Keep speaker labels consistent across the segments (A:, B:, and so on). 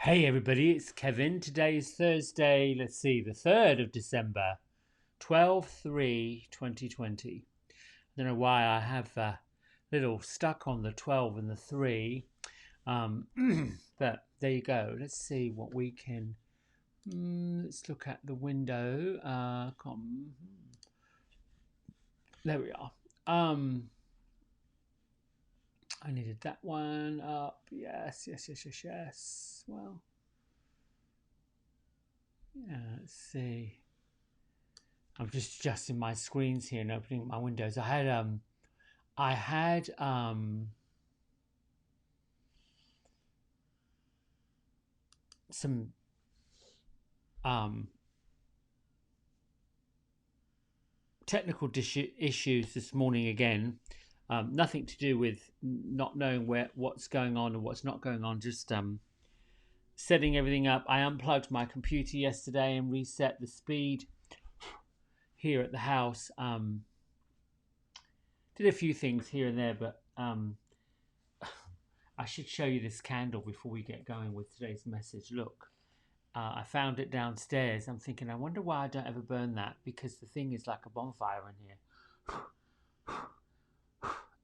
A: Hey everybody, it's Kevin. Today is Thursday, let's see, the 3rd of December, 12/3/2020. I don't know why I have a little stuck on the 12 and the 3, um, but there you go. Let's see what we can. Let's look at the window. There we are. I needed that one up. Yes. Well, yeah, let's see. I'm just adjusting my screens here and opening my windows. I had some um technical issues this morning again. Nothing to do with not knowing what's going on and what's not going on. Just setting everything up. I unplugged my computer yesterday and reset the speed here at the house. Did a few things here and there, but I should show you this candle before we get going with today's message. Look, I found it downstairs. I'm thinking, I wonder why I don't ever burn that, because the thing is like a bonfire in here.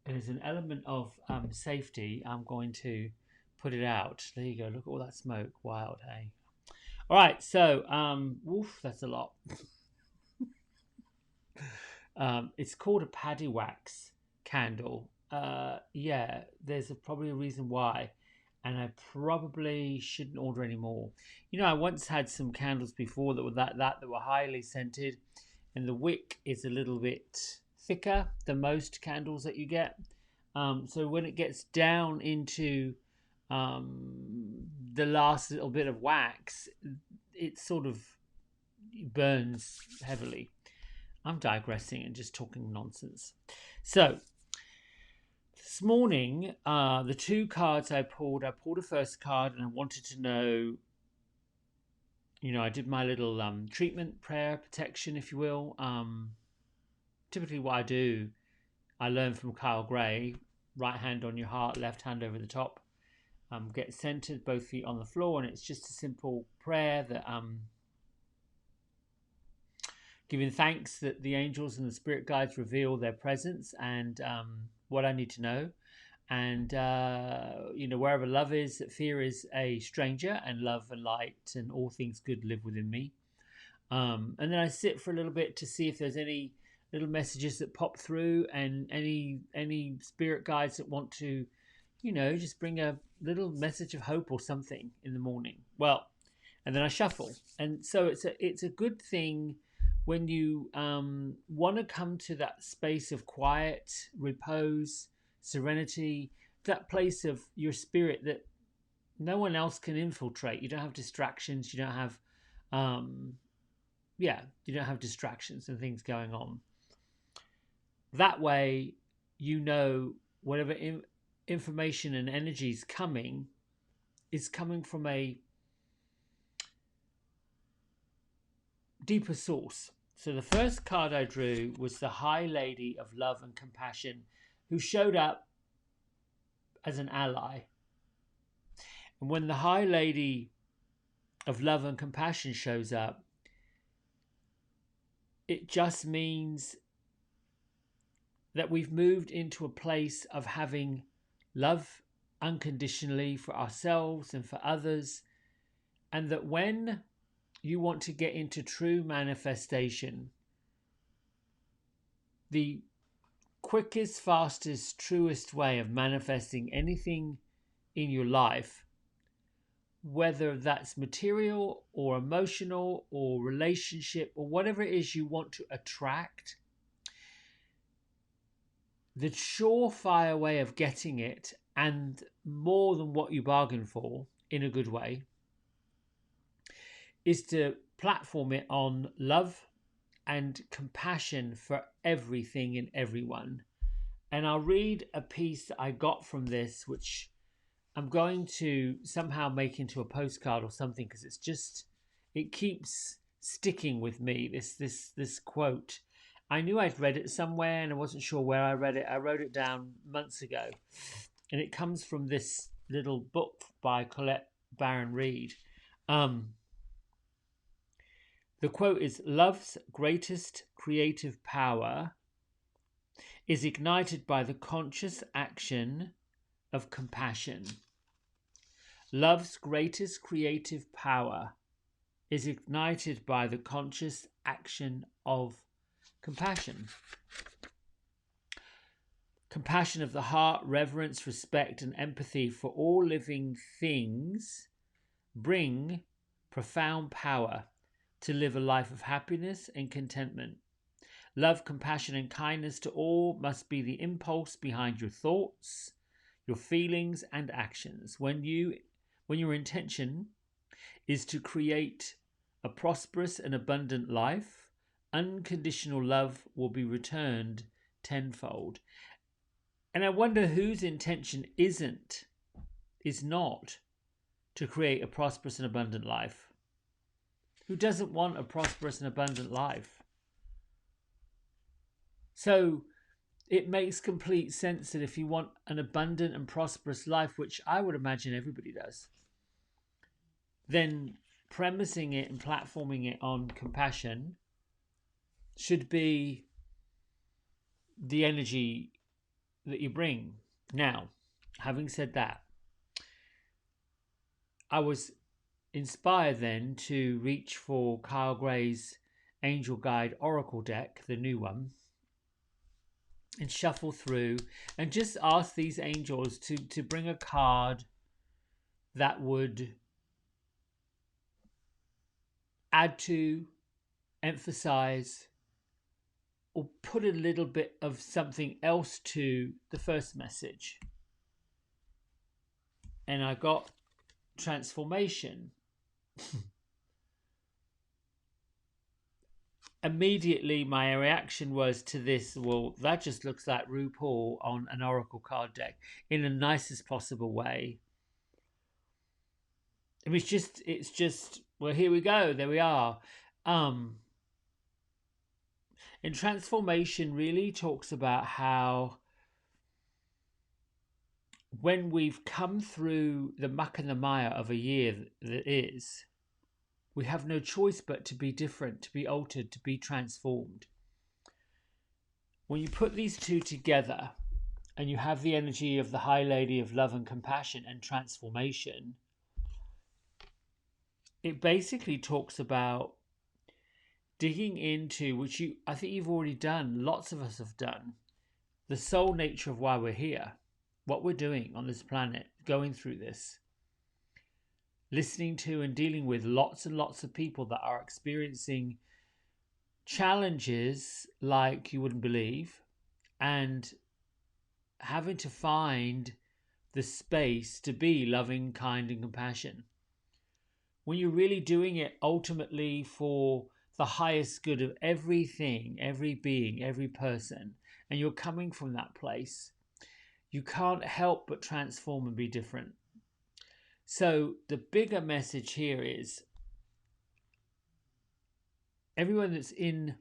A: And as an element of safety, I'm going to put it out. There you go. Look at all that smoke. Wild, hey? All right, so, woof, that's a lot. It's called a paddy wax candle. Yeah, there's probably a reason why, and I probably shouldn't order any more. I once had some candles before that were highly scented, and the wick is a little bit thicker than most candles that you get. So when it gets down into the last little bit of wax, it sort of burns heavily. I'm digressing and just talking nonsense. So this morning, the two cards I pulled a first card and I wanted to know, I did my little treatment, prayer, protection, if you will. Typically what I do, I learned from Kyle Gray, right hand on your heart, left hand over the top. Get centered, both feet on the floor, and it's just a simple prayer that giving thanks that the angels and the spirit guides reveal their presence and what I need to know. And, wherever love is, fear is a stranger, and love and light and all things good live within me. And then I sit for a little bit to see if there's any little messages that pop through, and any spirit guides that want to, just bring a little message of hope or something in the morning. Well, and then I shuffle. And so it's a good thing when you want to come to that space of quiet, repose, serenity, that place of your spirit that no one else can infiltrate. You don't have distractions. You don't have, you don't have distractions and things going on. That way, whatever information and energy is coming from a deeper source. So the first card I drew was the High Lady of Love and Compassion, who showed up as an ally. And when the High Lady of Love and Compassion shows up, it just means that we've moved into a place of having love unconditionally for ourselves and for others, and that when you want to get into true manifestation, the quickest, fastest, truest way of manifesting anything in your life, whether that's material or emotional or relationship or whatever it is you want to attract, the surefire way of getting it, and more than what you bargain for in a good way, is to platform it on love and compassion for everything and everyone. And I'll read a piece that I got from this, which I'm going to somehow make into a postcard or something, because it keeps sticking with me, this quote. I knew I'd read it somewhere and I wasn't sure where I read it. I wrote it down months ago. And it comes from this little book by Colette Baron Reed. Um, the quote is, "Love's greatest creative power is ignited by the conscious action of compassion." Love's greatest creative power is ignited by the conscious action of compassion. Compassion of the heart, reverence, respect, and empathy for all living things bring profound power to live a life of happiness and contentment. Love, compassion, and kindness to all must be the impulse behind your thoughts, your feelings, and actions. When your intention is to create a prosperous and abundant life, unconditional love will be returned tenfold. And I wonder whose intention is not to create a prosperous and abundant life. Who doesn't want a prosperous and abundant life? So it makes complete sense that if you want an abundant and prosperous life, which I would imagine everybody does, then premising it and platforming it on compassion should be the energy that you bring. Now, having said that, I was inspired then to reach for Kyle Gray's Angel Guide Oracle deck, the new one, and shuffle through and just ask these angels to bring a card that would add to, emphasize, or put a little bit of something else to the first message. And I got transformation. Immediately my reaction was to this, well, that just looks like RuPaul on an oracle card deck in the nicest possible way. I mean, it's just well, here we go, there we are. And transformation really talks about how when we've come through the muck and the mire of a year that is, we have no choice but to be different, to be altered, to be transformed. When you put these two together and you have the energy of the High Lady of love and compassion and transformation, it basically talks about digging into, which I think you've already done, lots of us have done, the soul nature of why we're here, what we're doing on this planet, going through this, listening to and dealing with lots and lots of people that are experiencing challenges like you wouldn't believe, and having to find the space to be loving, kind, and compassion. When you're really doing it ultimately for the highest good of everything, every being, every person, and you're coming from that place, you can't help but transform and be different. So the bigger message here is everyone that's in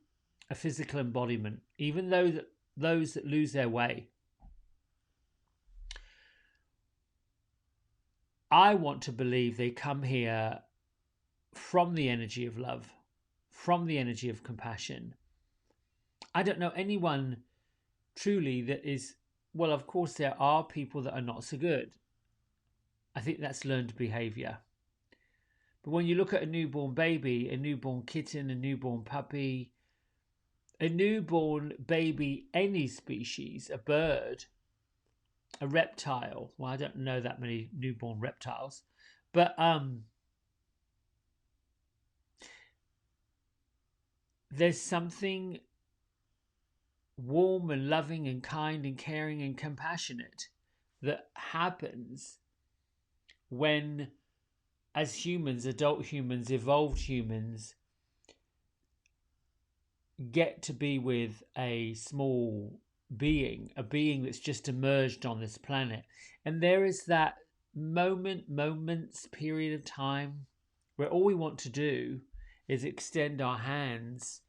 A: a physical embodiment, even though those that lose their way, I want to believe they come here from the energy of love, from the energy of compassion. I don't know anyone truly that is, well, of course there are people that are not so good. I think that's learned behavior. But when you look at a newborn baby, a newborn kitten, a newborn puppy, a newborn baby, any species, a bird, a reptile, well, I don't know that many newborn reptiles, but there's something warm and loving and kind and caring and compassionate that happens when, as humans, adult humans, evolved humans, get to be with a small being, a being that's just emerged on this planet. And there is that moments, period of time where all we want to do is extend our hands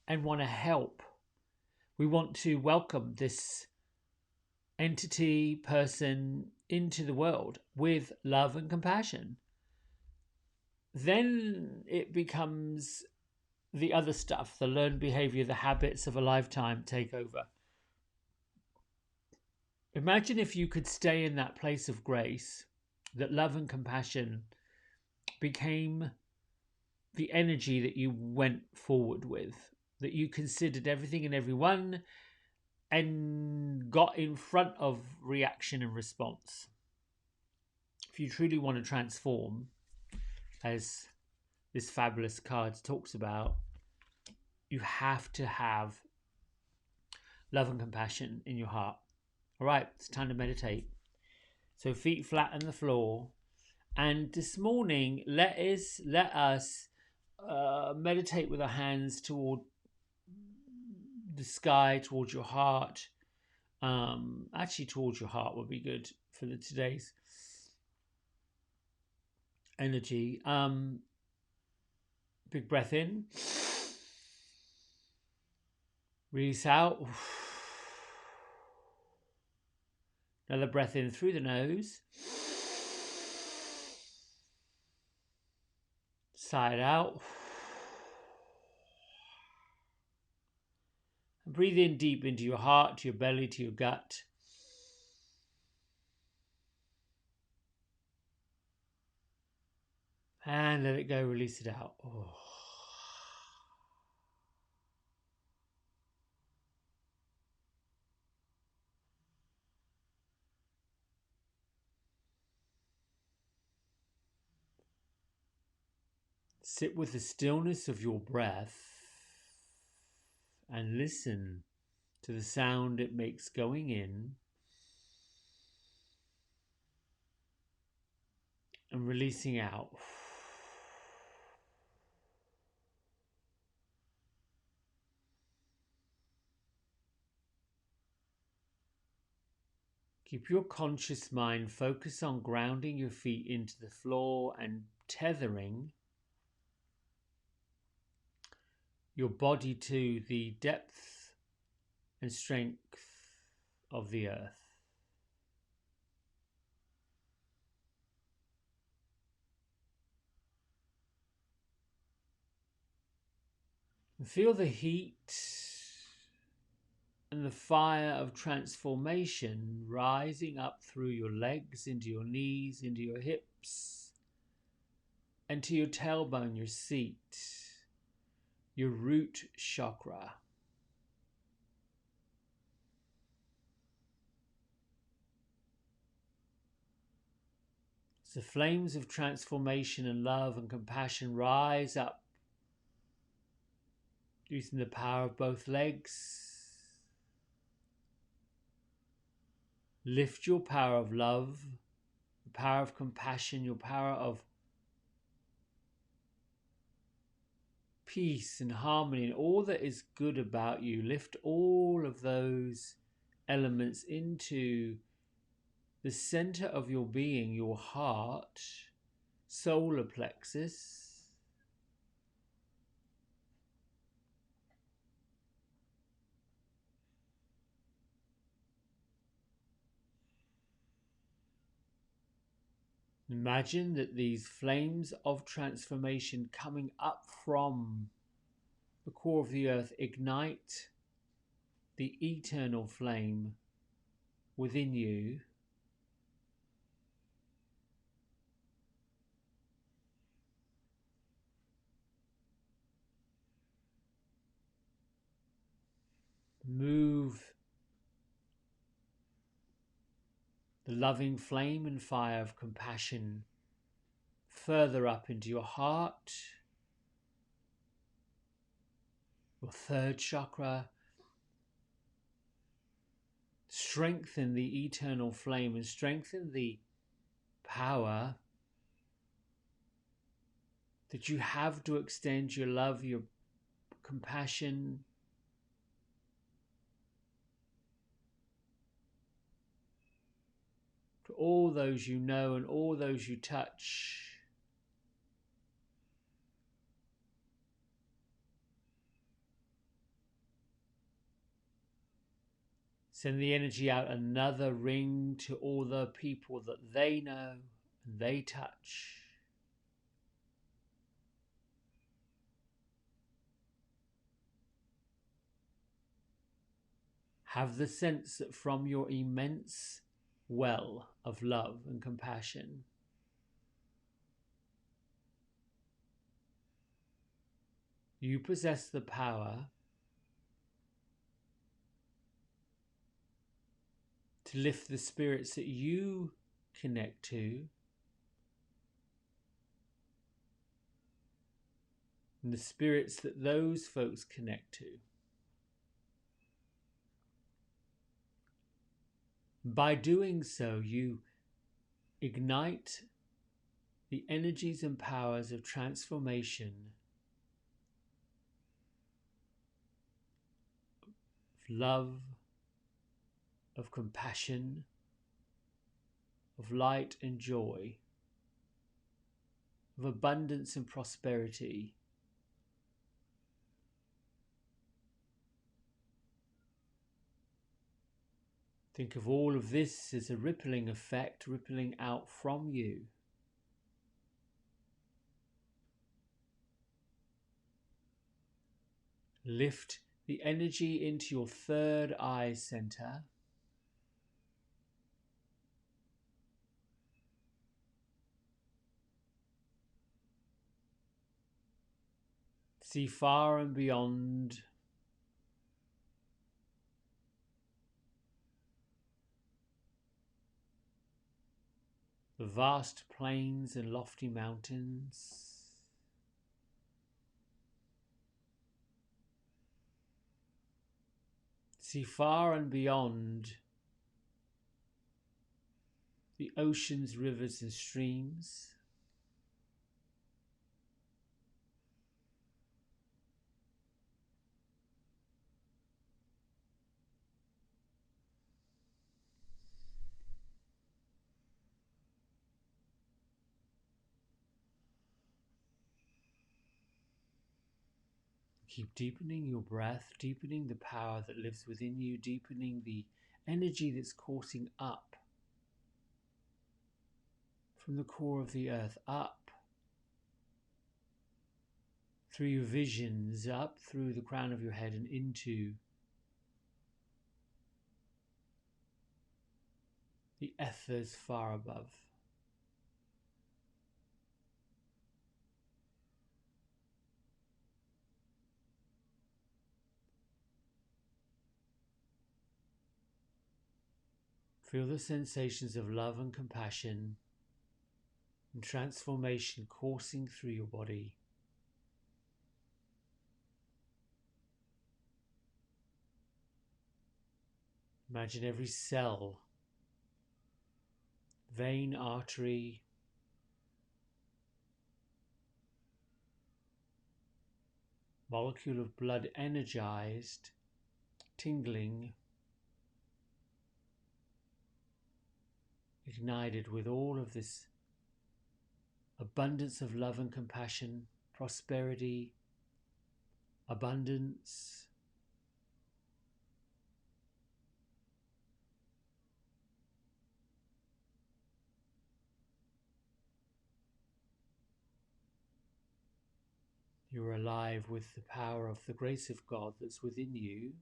A: and want to help. We want to welcome this entity, person into the world with love and compassion. then it becomes the other stuff, the learned behavior, the habits of a lifetime take over. Imagine if you could stay in that place of grace, that love and compassion became the energy that you went forward with, that you considered everything and everyone and got in front of reaction and response. If you truly want to transform, as this fabulous card talks about, you have to have love and compassion in your heart. All right, it's time to meditate. So feet flat on the floor. And this morning, let us meditate with our hands toward the sky, towards your heart. Actually, towards your heart would be good for today's energy. Big breath in. Release out. Another breath in through the nose. Sigh it out. And breathe in deep into your heart, to your belly, to your gut. And let it go, release it out. Oh. Sit with the stillness of your breath and listen to the sound it makes going in and releasing out. Keep your conscious mind focused on grounding your feet into the floor and tethering your body to the depth and strength of the earth. And feel the heat and the fire of transformation rising up through your legs, into your knees, into your hips, and to your tailbone, your seat, your root chakra. As the flames of transformation and love and compassion rise up, using the power of both legs, lift your power of love, the power of compassion, your power of peace and harmony and all that is good about you. Lift all of those elements into the center of your being, your heart, solar plexus. Imagine that these flames of transformation coming up from the core of the earth ignite the eternal flame within you. Move the loving flame and fire of compassion further up into your heart, your third chakra. Strengthen the eternal flame and strengthen the power that you have to extend your love, your compassion to all those you know and all those you touch. Send the energy out another ring to all the people that they know and they touch. Have the sense that from your immense well of love and compassion, you possess the power to lift the spirits that you connect to and the spirits that those folks connect to. By doing so, you ignite the energies and powers of transformation, of love, of compassion, of light and joy, of abundance and prosperity. Think of all of this as a rippling effect, rippling out from you. Lift the energy into your third eye center. See far and beyond the vast plains and lofty mountains. See far and beyond the oceans, rivers and streams. Keep deepening your breath, deepening the power that lives within you, deepening the energy that's coursing up from the core of the earth, up through your visions, up through the crown of your head and into the ethers far above. Feel the sensations of love and compassion and transformation coursing through your body. Imagine every cell, vein, artery, molecule of blood energized, tingling, ignited with all of this abundance of love and compassion, prosperity, abundance. You're alive with the power of the grace of God that's within you.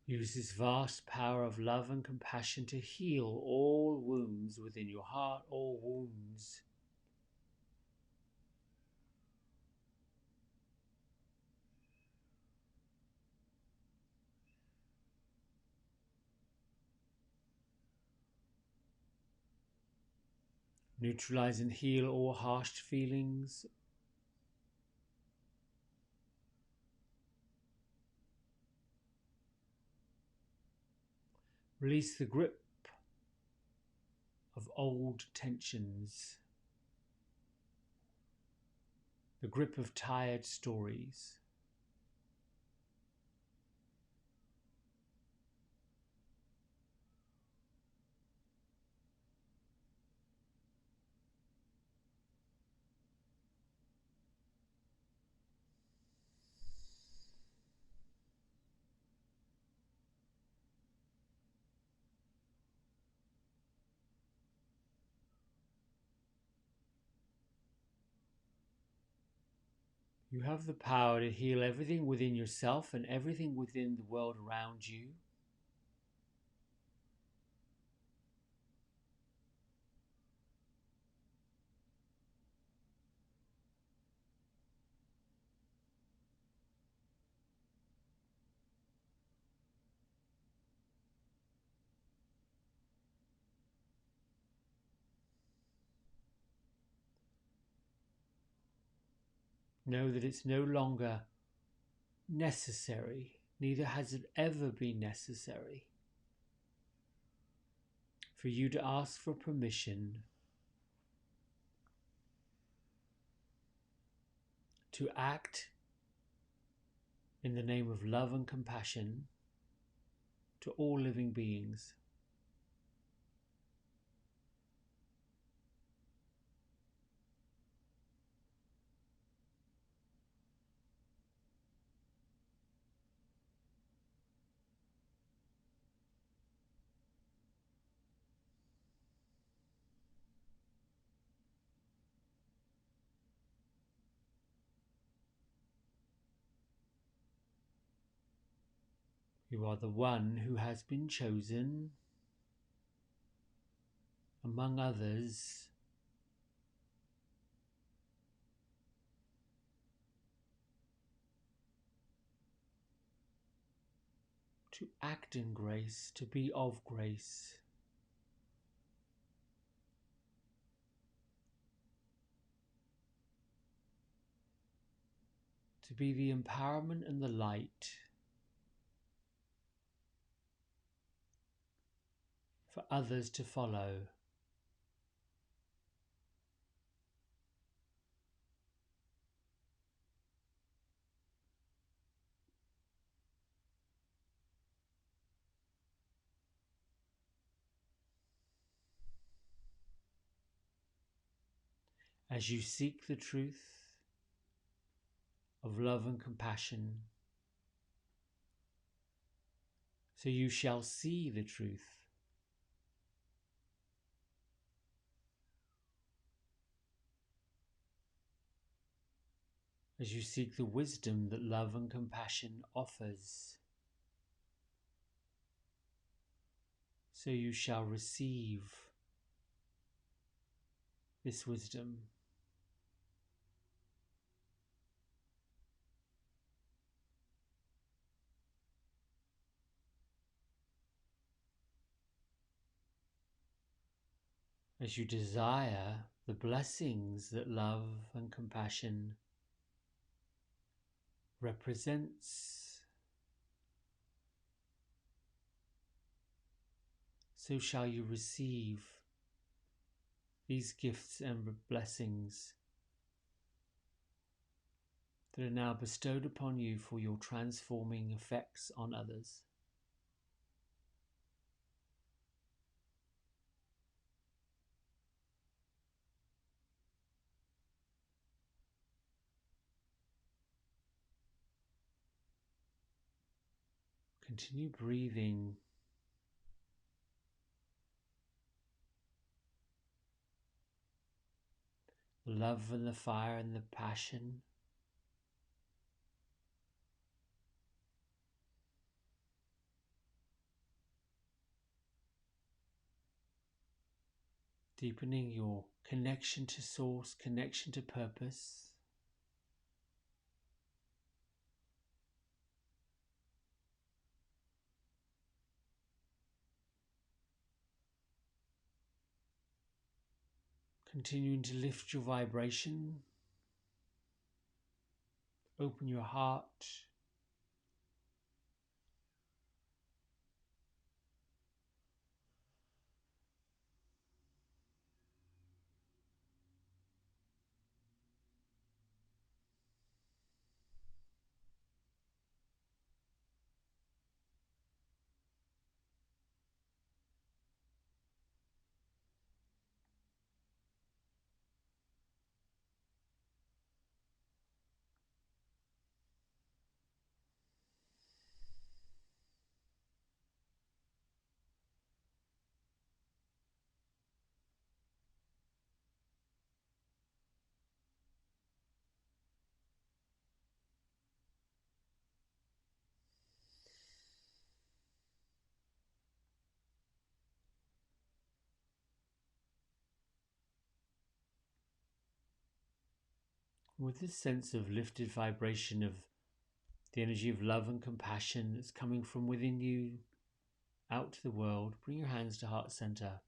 A: Use this vast power of love and compassion to heal all wounds within your heart, all wounds. Neutralize and heal all harsh feelings. Release the grip of old tensions, the grip of tired stories. You have the power to heal everything within yourself and everything within the world around you. Know that it's no longer necessary, neither has it ever been necessary, for you to ask for permission to act in the name of love and compassion to all living beings. You are the one who has been chosen, among others, to act in grace, to be of grace, to be the empowerment and the light for others to follow. As you seek the truth of love and compassion, so you shall see the truth. As you seek the wisdom that love and compassion offers, so you shall receive this wisdom. As you desire the blessings that love and compassion represents, so shall you receive these gifts and blessings that are now bestowed upon you for your transforming effects on others. Continue breathing the love and the fire and the passion. Deepening your connection to source, connection to purpose. Continuing to lift your vibration. Open your heart. With this sense of lifted vibration of the energy of love and compassion that's coming from within you out to the world, bring your hands to heart center.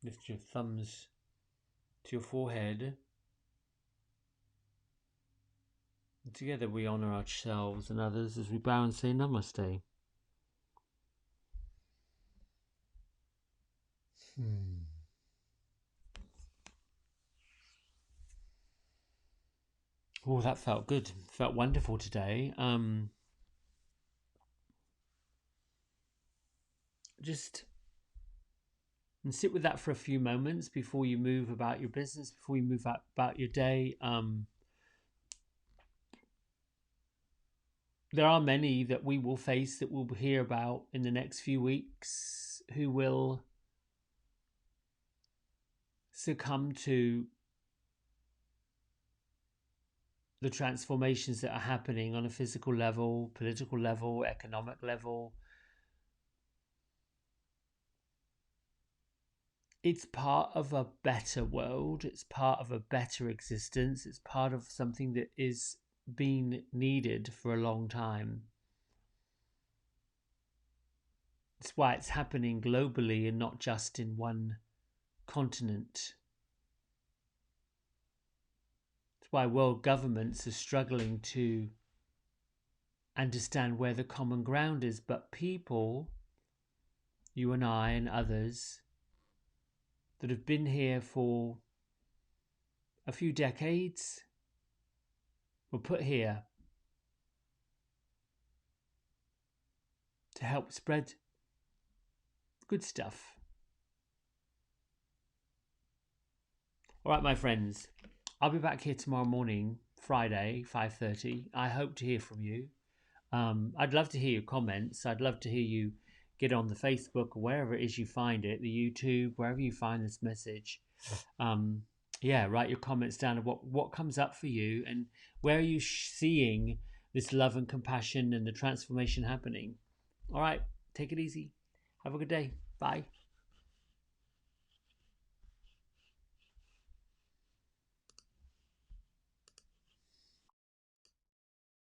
A: Lift your thumbs to your forehead. And together we honor ourselves and others as we bow and say namaste. Oh, that felt good. Felt wonderful today. Just and sit with that for a few moments before you move about your business, before you move about your day. There are many that we will face, that we'll hear about in the next few weeks, who will succumb to the transformations that are happening on a physical level, political level, economic level. It's part of a better world. It's part of a better existence. It's part of something that is been needed for a long time. It's why it's happening globally and not just in one continent. It's why world governments are struggling to understand where the common ground is. But people, you and I and others, that have been here for a few decades, were put here to help spread good stuff. All right, my friends, I'll be back here tomorrow morning, Friday, 5:30. I hope to hear from you. I'd love to hear your comments. I'd love to hear you get on the Facebook or wherever it is you find it, the YouTube, wherever you find this message. Yeah, write your comments down of what comes up for you and where are you seeing this love and compassion and the transformation happening. All right, take it easy. Have a good day. Bye.